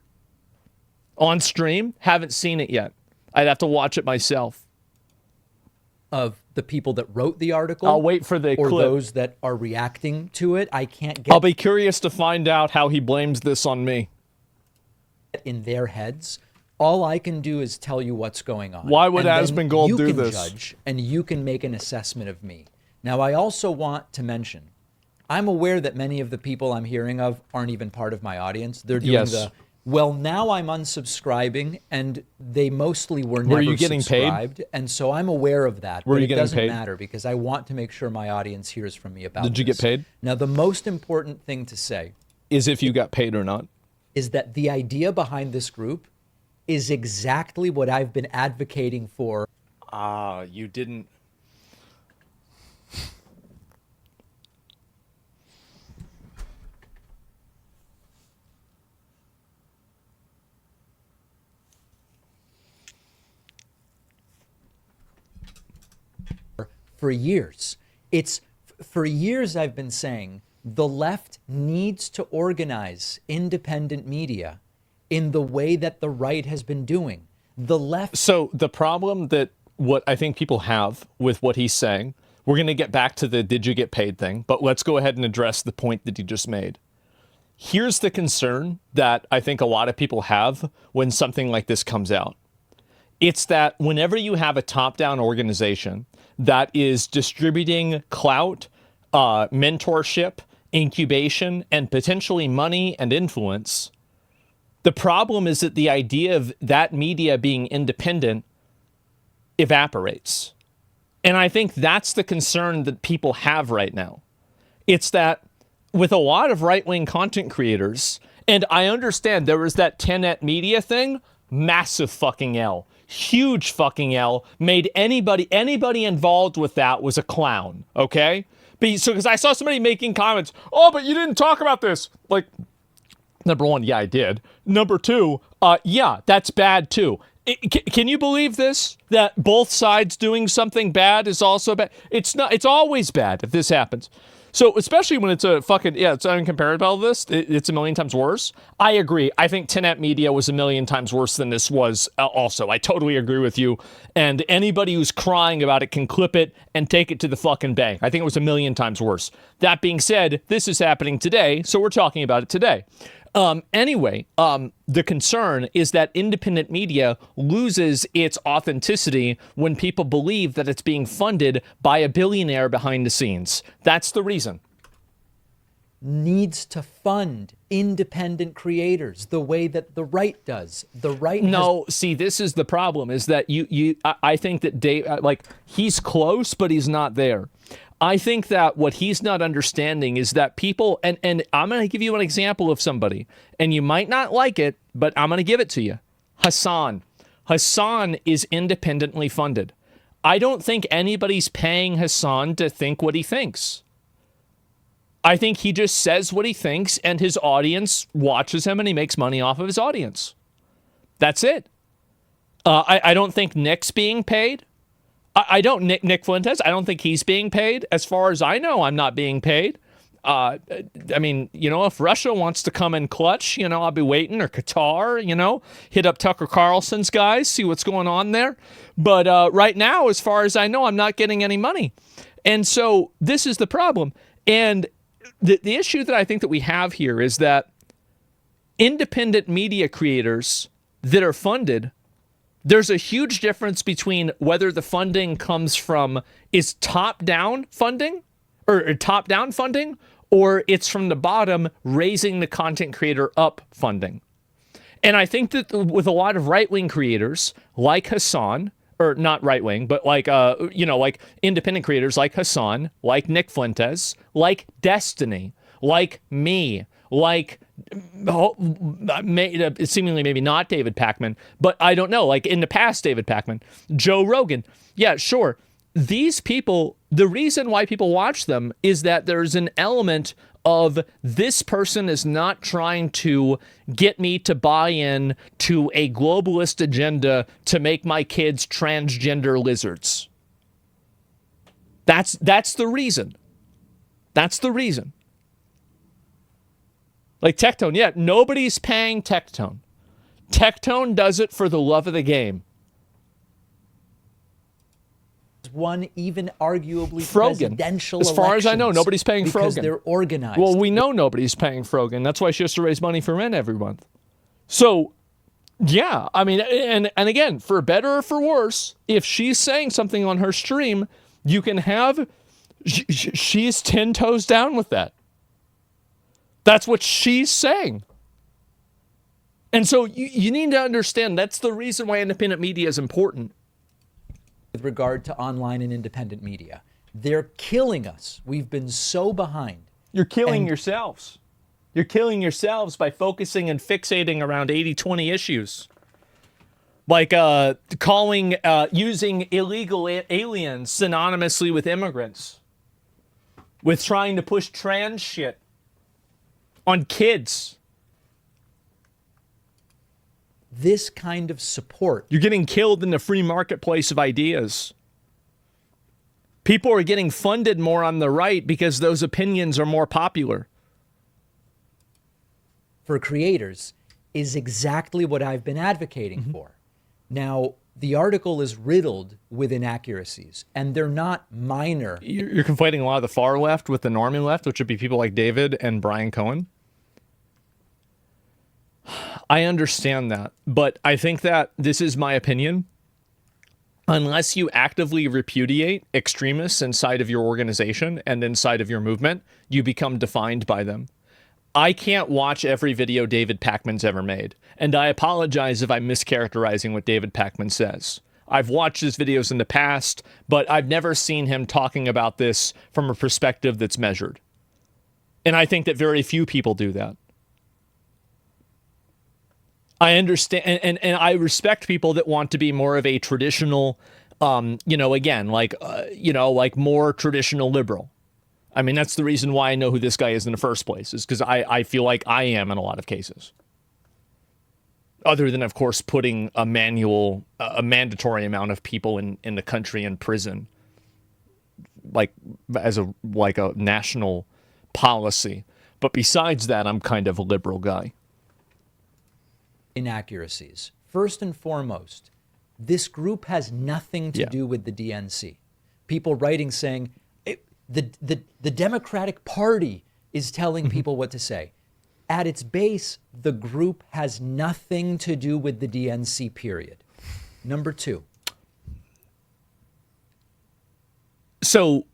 On stream, haven't seen it yet. I'd have to watch it myself. Of the people that wrote the article? I'll wait for the or clip. Those that are reacting to it. I can't get... I'll be curious to find out how he blames this on me. In their heads. All I can do is tell you what's going on. Why would Asmongold do this? You can judge, and you can make an assessment of me. Now, I also want to mention, I'm aware that many of the people I'm hearing of aren't even part of my audience. They're doing well, now I'm unsubscribing, and they mostly were never you getting subscribed. Paid? And so I'm aware of that. Were but you it getting doesn't paid? matter because I want to make sure my audience hears from me about Did you this. get paid? Now, the most important thing to say is if you got paid or not. Is that the idea behind this group is exactly what I've been advocating for. You didn't. For years. For years I've been saying the left needs to organize independent media in the way that the right has been doing. The left... So the problem that what I think people have with what he's saying, we're going to get back to the did you get paid thing, but let's go ahead and address the point that he just made. Here's the concern that I think a lot of people have when something like this comes out. It's that whenever you have a top-down organization that is distributing clout, mentorship, incubation, and potentially money and influence, the problem is that the idea of that media being independent evaporates. And I think that's the concern that people have right now. It's that with a lot of right-wing content creators, and I understand there was that 10net media thing, massive fucking L. Huge fucking L. Made anybody involved with that was a clown, okay? Because I saw somebody making comments, oh, but you didn't talk about this. Like, number one, yeah, I did. Number two, yeah, that's bad too. Can you believe this? That both sides doing something bad is also bad? It's not. It's always bad if this happens. So especially when it's a fucking, it's uncomparable to this. It's a million times worse. I agree. I think 10net Media was a million times worse than this was also. I totally agree with you. And anybody who's crying about it can clip it and take it to the fucking bank. I think it was a million times worse. That being said, this is happening today, so we're talking about it today. Anyway, the concern is that independent media loses its authenticity when people believe that it's being funded by a billionaire behind the scenes. That's the reason. Needs to fund independent creators the way that the right does. The right see, this is the problem, is that I think that Dave, he's close, but he's not there. I think that what he's not understanding is that people, and I'm going to give you an example of somebody, and you might not like it, but I'm going to give it to you. Hassan. Hassan is independently funded. I don't think anybody's paying Hassan to think what he thinks. I think he just says what he thinks, and his audience watches him, and he makes money off of his audience. That's it. I don't think Nick's being paid. Nick Fuentes, I don't think he's being paid. As far as I know, I'm not being paid. I mean, if Russia wants to come in clutch, I'll be waiting, or Qatar, hit up Tucker Carlson's guys, see what's going on there. But right now, as far as I know, I'm not getting any money. And so this is the problem. And the issue that I think that we have here is that independent media creators that are funded, there's a huge difference between whether the funding comes from is top-down funding or top-down funding, or it's from the bottom raising the content creator up funding. And I think that with a lot of right-wing creators like Hassan, or not right-wing, but like independent creators like Hassan, like Nick Fuentes, like CatDany, like me, like seemingly maybe not David Pakman, but I don't know, like in the past, David Pakman, Joe Rogan. Yeah, sure. These people, the reason why people watch them is that there's an element of this person is not trying to get me to buy in to a globalist agenda to make my kids transgender lizards. That's the reason. That's the reason. Like Tectone, yeah, nobody's paying Tectone. Tectone does it for the love of the game. One even arguably Frogan. presidential as far as I know, nobody's paying because Frogan. They're organized. Well, we know nobody's paying Frogan. That's why she has to raise money for rent every month. So, yeah, I mean, and again, for better or for worse, if she's saying something on her stream, you can have, she's 10 toes down with that. That's what she's saying. And so you need to understand that's the reason why independent media is important. With regard to online and independent media, they're killing us. We've been so behind. You're killing yourselves. You're killing yourselves by focusing and fixating around 80-20 issues. Like using illegal aliens synonymously with immigrants. With trying to push trans shit on kids. This kind of support. You're getting killed in the free marketplace of ideas. People are getting funded more on the right because those opinions are more popular. For creators is exactly what I've been advocating for. Now, the article is riddled with inaccuracies, and they're not minor. You're conflating a lot of the far left with the normie left, which would be people like David and Brian Cohen. I understand that, but I think that this is my opinion. Unless you actively repudiate extremists inside of your organization and inside of your movement, you become defined by them. I can't watch every video David Pakman's ever made, and I apologize if I'm mischaracterizing what David Pakman says. I've watched his videos in the past, but I've never seen him talking about this from a perspective that's measured. And I think that very few people do that. I understand, and I respect people that want to be more of a traditional, again, like more traditional liberal. I mean, that's the reason why I know who this guy is in the first place, is because I feel like I am in a lot of cases. Other than, of course, putting a mandatory amount of people in the country in prison, like as a national policy. But besides that, I'm kind of a liberal guy. Inaccuracies. First and foremost, this group has nothing to do with the DNC. People writing saying the Democratic Party is telling people what to say. At its base, the group has nothing to do with the DNC, period. Number two. So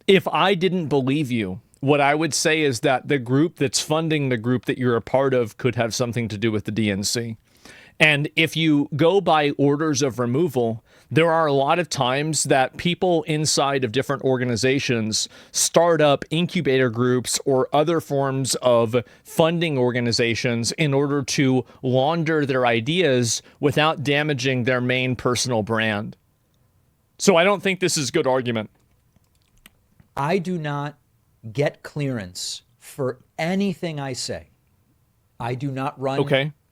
if I didn't believe you, what I would say is that the group that's funding the group that you're a part of could have something to do with the DNC. And if you go by orders of removal, there are a lot of times that people inside of different organizations start up incubator groups or other forms of funding organizations in order to launder their ideas without damaging their main personal brand. So I don't think this is a good argument. I do not get clearance for anything I say. I do not run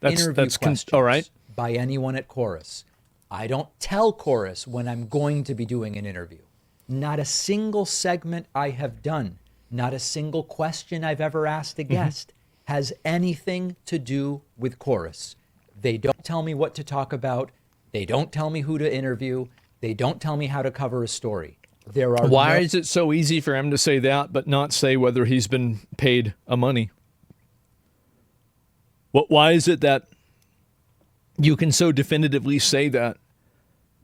interview questions all right. by anyone at Chorus. I don't tell Chorus when I'm going to be doing an interview. Not a single segment I have done, not a single question I've ever asked a guest has anything to do with Chorus. They don't tell me what to talk about. They don't tell me who to interview. They don't tell me how to cover a story. Why is it so easy for him to say that, but not say whether he's been paid a money? Why is it that you can so definitively say that,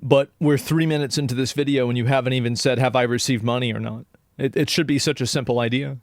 but we're 3 minutes into this video and you haven't even said, have I received money or not? It should be such a simple idea.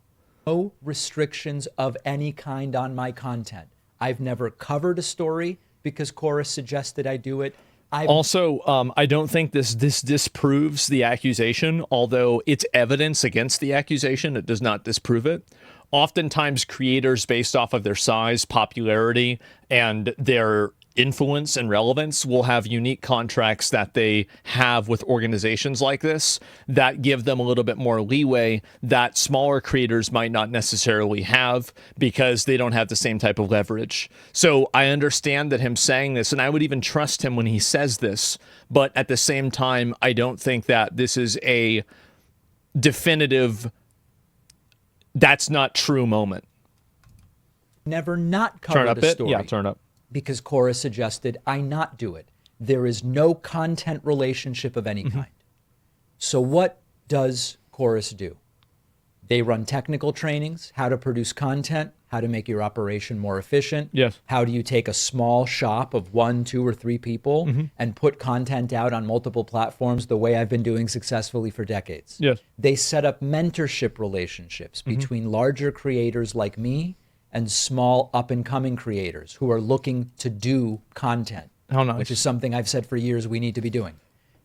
No restrictions of any kind on my content. I've never covered a story because Chorus suggested I do it. Also, I don't think this disproves the accusation, although it's evidence against the accusation. It does not disprove it. oftentimes creators, based off of their size, popularity, and their influence and relevance, will have unique contracts that they have with organizations like this that give them a little bit more leeway that smaller creators might not necessarily have because they don't have the same type of leverage. So I understand that him saying this, and I would even trust him when he says this, but at the same time, I don't think that this is a definitive that's not true moment. Never not covered a story. Yeah, turn up. Because Cora suggested I not do it. There is no content relationship of any kind. So what does Chorus do? They run technical trainings, how to produce content, how to make your operation more efficient. Yes. How do you take a small shop of 1, 2, or 3 people and put content out on multiple platforms the way I've been doing successfully for decades? Yes. They set up mentorship relationships between larger creators like me and small up-and-coming creators who are looking to do content, which is something I've said for years we need to be doing.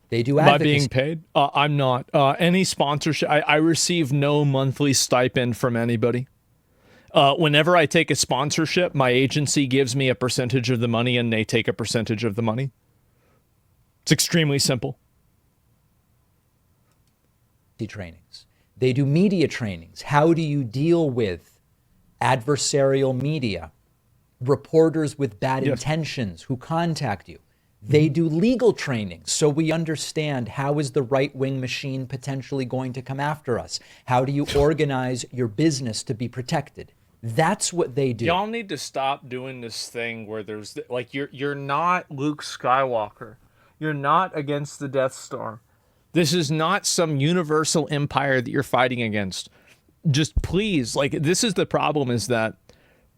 They do advocacy. Am I being paid? I'm not. Any sponsorship, I receive no monthly stipend from anybody. Whenever I take a sponsorship, my agency gives me a percentage of the money and they take a percentage of the money. It's extremely simple. Trainings. They do media trainings. How do you deal with adversarial media, reporters with bad intentions who contact you? They do legal training, so we understand how is the right-wing machine potentially going to come after us. How do you organize your business to be protected? That's what they do. Y'all need to stop doing this thing where there's like you're not Luke Skywalker. You're not against the Death Star. This is not some universal empire that you're fighting against. Just please, like, this is the problem, is that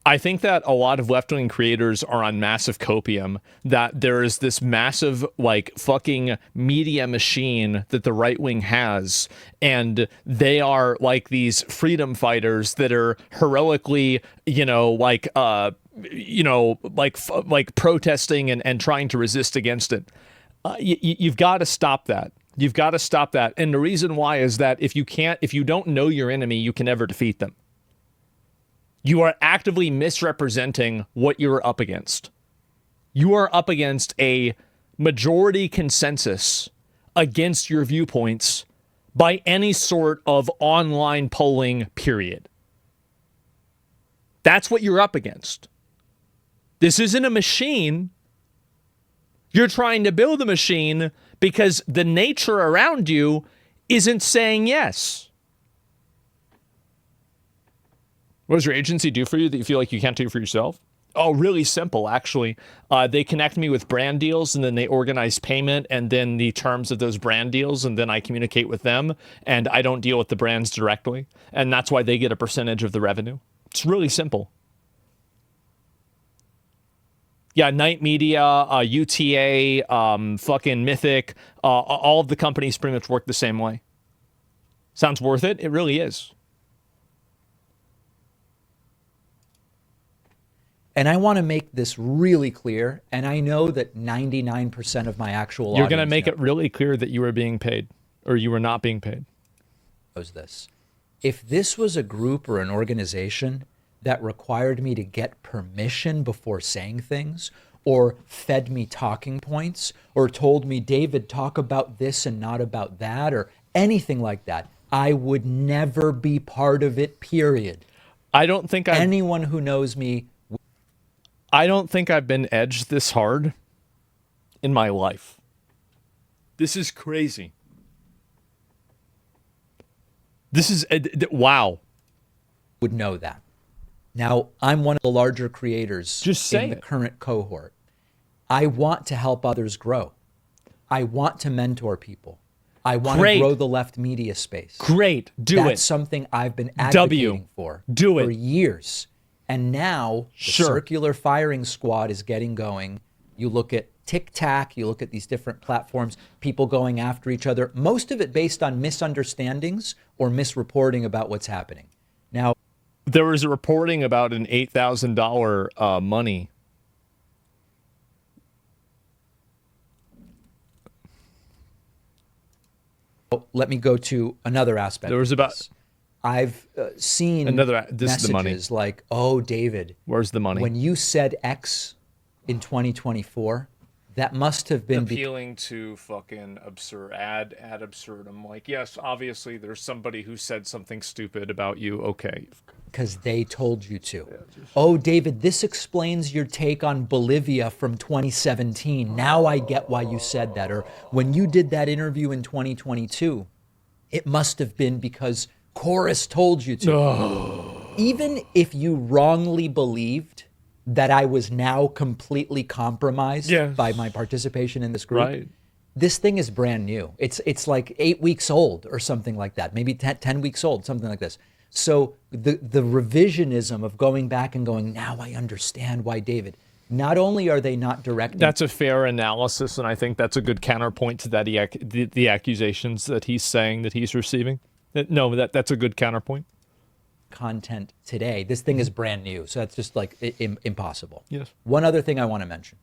I think that a lot of left-wing creators are on massive copium, that there is this massive, like, fucking media machine that the right wing has, and they are like these freedom fighters that are heroically, like protesting and trying to resist against it. You've got to stop that. You've got to stop that. And the reason why is that if you don't know your enemy, you can never defeat them. You are actively misrepresenting what you're up against. You are up against a majority consensus against your viewpoints by any sort of online polling, period. That's what you're up against. This isn't a machine. You're trying to build a machine because the nature around you isn't saying yes. What does your agency do for you that you feel like you can't do for yourself? Oh, really simple, actually. They connect me with brand deals, and then they organize payment and then the terms of those brand deals, and then I communicate with them, and I don't deal with the brands directly, and that's why they get a percentage of the revenue. It's really simple. Yeah, Night Media, UTA, fucking Mythic, all of the companies pretty much work the same way. Sounds worth it? It really is. And I want to make this really clear, and I know that 99% of my actual You're going to make it really clear that you were being paid, or you were not being paid. Knows this. If this was a group or an organization that required me to get permission before saying things, or fed me talking points, or told me, David, talk about this and not about that, or anything like that, I would never be part of it, period. Anyone who knows me... I don't think I've been edged this hard in my life. This is crazy. This is... wow. Would know that. Now, I'm one of the larger creators in the current cohort. I want to help others grow. I want to mentor people. I want to grow the left media space. Great. That's something I've been advocating for years. And now the circular firing squad is getting going. You look at TikTok, you look at these different platforms, people going after each other, most of it based on misunderstandings or misreporting about what's happening. Now, there was a reporting about an $8,000 money. Let me go to another aspect. There was about... I've seen this is the money. messages like, "Oh, David, where's the money? When you said X in 2024, that must have been appealing to fucking absurd ad absurdum. Like, yes, obviously there's somebody who said something stupid about you. Okay, because they told you to. Oh, David, this explains your take on Bolivia from 2017. Now I get why you said that. Or when you did that interview in 2022, it must have been because Chorus told you to." Even if you wrongly believed that I was now completely compromised by my participation in this group, right. This thing is brand new. It's like 8 weeks old or something like that, maybe 10 weeks old, something like this. So the revisionism of going back and going, now I understand why David. Not only are they not directing... That's a fair analysis, and I think that's a good counterpoint to that the accusations that he's saying that he's receiving. No, that's a good counterpoint. Content today. This thing is brand new, so that's just like impossible. Yes. One other thing I want to mention.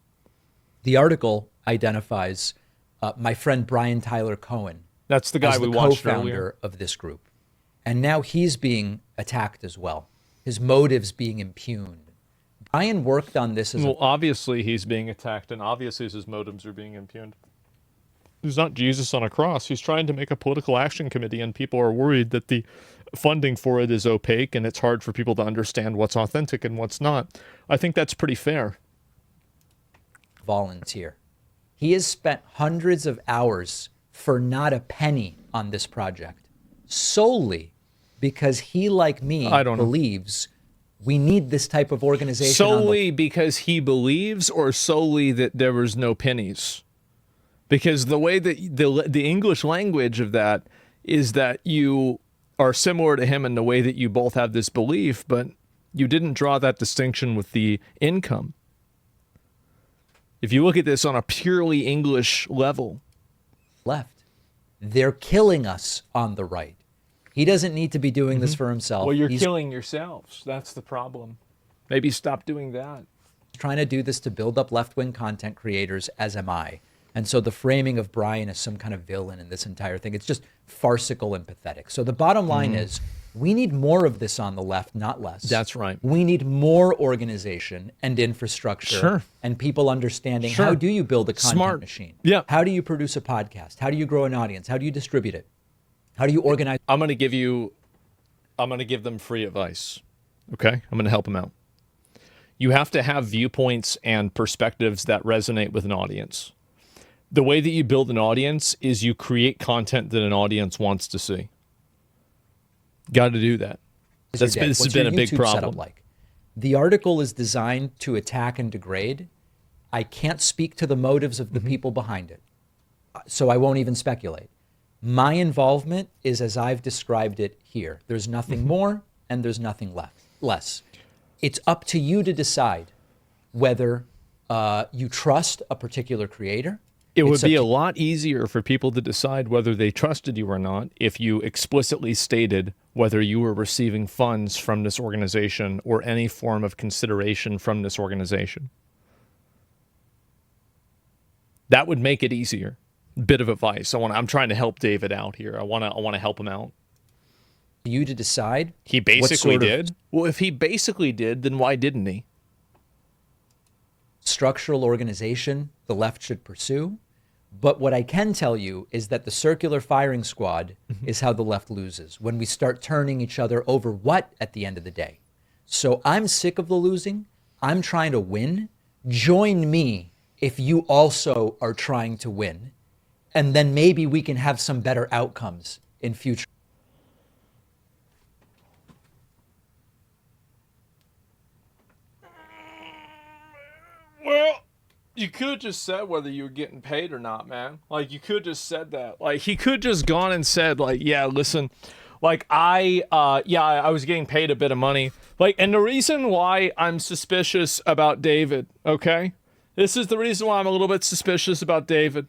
The article identifies my friend Brian Tyler Cohen. That's the guy as we the watched co-founder earlier of this group. And now he's being attacked as well. His motives being impugned. Brian worked on this as obviously he's being attacked, and obviously his motives are being impugned. He's not Jesus on a cross. He's trying to make a political action committee, and people are worried that the funding for it is opaque, and it's hard for people to understand what's authentic and what's not. I think that's pretty fair. Volunteer. He has spent hundreds of hours for not a penny on this project, solely because he, like me, believes we need this type of organization. Solely because he believes, or solely that there was no pennies? Because the way that the English language of that is that you are similar to him in the way that you both have this belief, but you didn't draw that distinction with the income. If you look at this on a purely English level. Left. They're killing us on the right. He doesn't need to be doing this for himself. Well, you're killing yourselves. That's the problem. Maybe stop doing that. Trying to do this to build up left-wing content creators, as am I. And so the framing of Brian as some kind of villain in this entire thing, it's just farcical and pathetic. So the bottom line is, we need more of this on the left, not less. That's right. We need more organization and infrastructure and people understanding how do you build a content machine? Yeah. How do you produce a podcast? How do you grow an audience? How do you distribute it? How do you organize? I'm going to give them free advice. Okay? I'm going to help them out. You have to have viewpoints and perspectives that resonate with an audience. The way that you build an audience is you create content that an audience wants to see. Got to do that. This has been a big problem. Like? The article is designed to attack and degrade. I can't speak to the motives of the people behind it, so I won't even speculate. My involvement is as I've described it here. There's nothing more and there's nothing less. It's up to you to decide whether you trust a particular creator. It would be a lot easier for people to decide whether they trusted you or not if you explicitly stated whether you were receiving funds from this organization or any form of consideration from this organization. That would make it easier. Bit of advice. I'm trying to help David out here. I want to help him out. You to decide. He basically did. Well, if he basically did, then why didn't he? Structural organization the left should pursue. But what I can tell you is that the circular firing squad is how the left loses, when we start turning each other over what at the end of the day. So I'm sick of the losing. I'm trying to win. Join me if you also are trying to win. And then maybe we can have some better outcomes in future. Well, you could have just said whether you were getting paid or not, man. Like, you could have just said that. Like, he could just gone and said, like, yeah, listen, like, I was getting paid a bit of money. Like, and the reason why I'm suspicious about David, okay? This is the reason why I'm a little bit suspicious about David.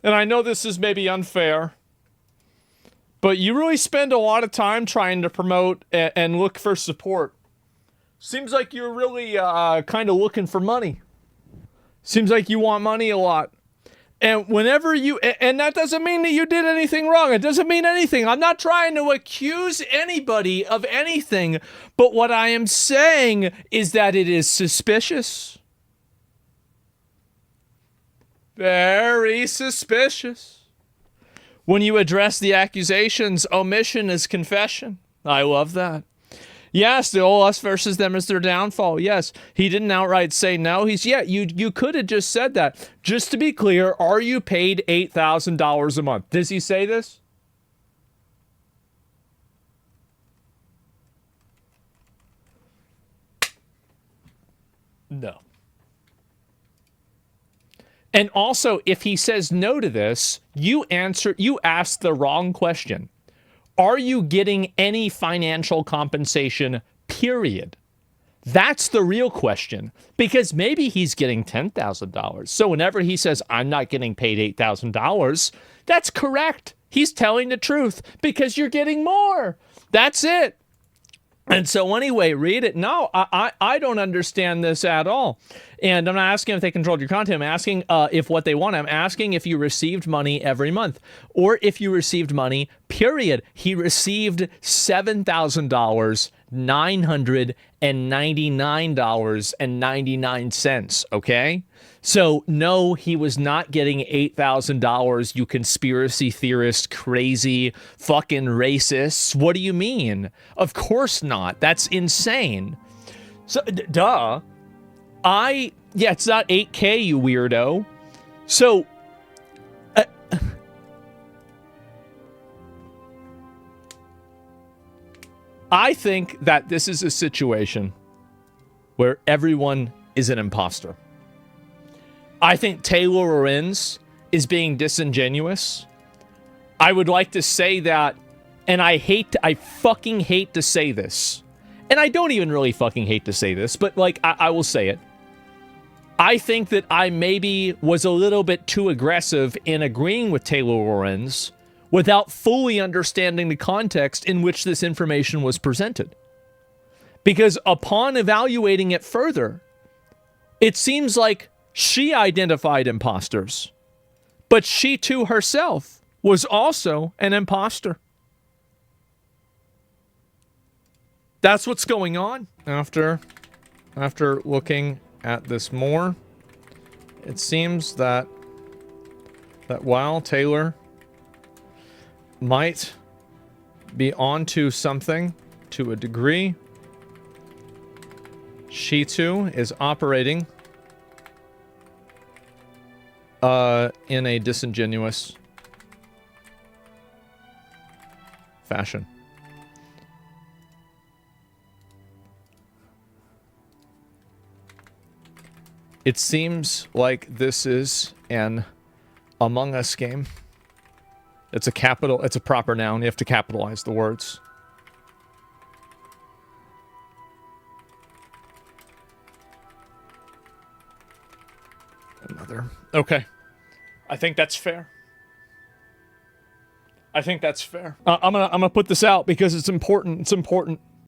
And I know this is maybe unfair, but you really spend a lot of time trying to promote and look for support. Seems like you're really kind of looking for money. Seems like you want money a lot. And whenever and that doesn't mean that you did anything wrong. It doesn't mean anything. I'm not trying to accuse anybody of anything, but what I am saying is that it is suspicious. Very suspicious. When you address the accusations, omission is confession. I love that. Yes, the old us versus them is their downfall. Yes, he didn't outright say no. You could have just said that. Just to be clear, are you paid $8,000 a month? Does he say this? No. And also, if he says no to this, you asked the wrong question. Are you getting any financial compensation, period? That's the real question, because maybe he's getting $10,000. So whenever he says, I'm not getting paid $8,000, that's correct. He's telling the truth because you're getting more. That's it. And so anyway, read it. No, I don't understand this at all. And I'm not asking if they controlled your content. I'm asking if what they want. I'm asking if you received money every month or if you received money, period. He received $7,000, $999.99, okay? So, no, he was not getting $8,000, you conspiracy theorist, crazy, fucking racists. What do you mean? Of course not. That's insane. So, duh. It's not 8K, you weirdo. So, I think that this is a situation where everyone is an imposter. I think Taylor Lorenz is being disingenuous. I would like to say that, and I fucking hate to say this. And I don't even really fucking hate to say this, but like, I will say it. I think that I maybe was a little bit too aggressive in agreeing with Taylor Lorenz without fully understanding the context in which this information was presented. Because upon evaluating it further, it seems like she identified imposters, but she too herself was also an imposter. That's what's going on. After looking at this more, it seems that while Taylor might be onto something to a degree, she too is operating in a disingenuous fashion. It seems like this is an Among Us game. It's a proper noun. You have to capitalize the words. Another. Okay. I think that's fair. I'm gonna put this out because it's important. It's important.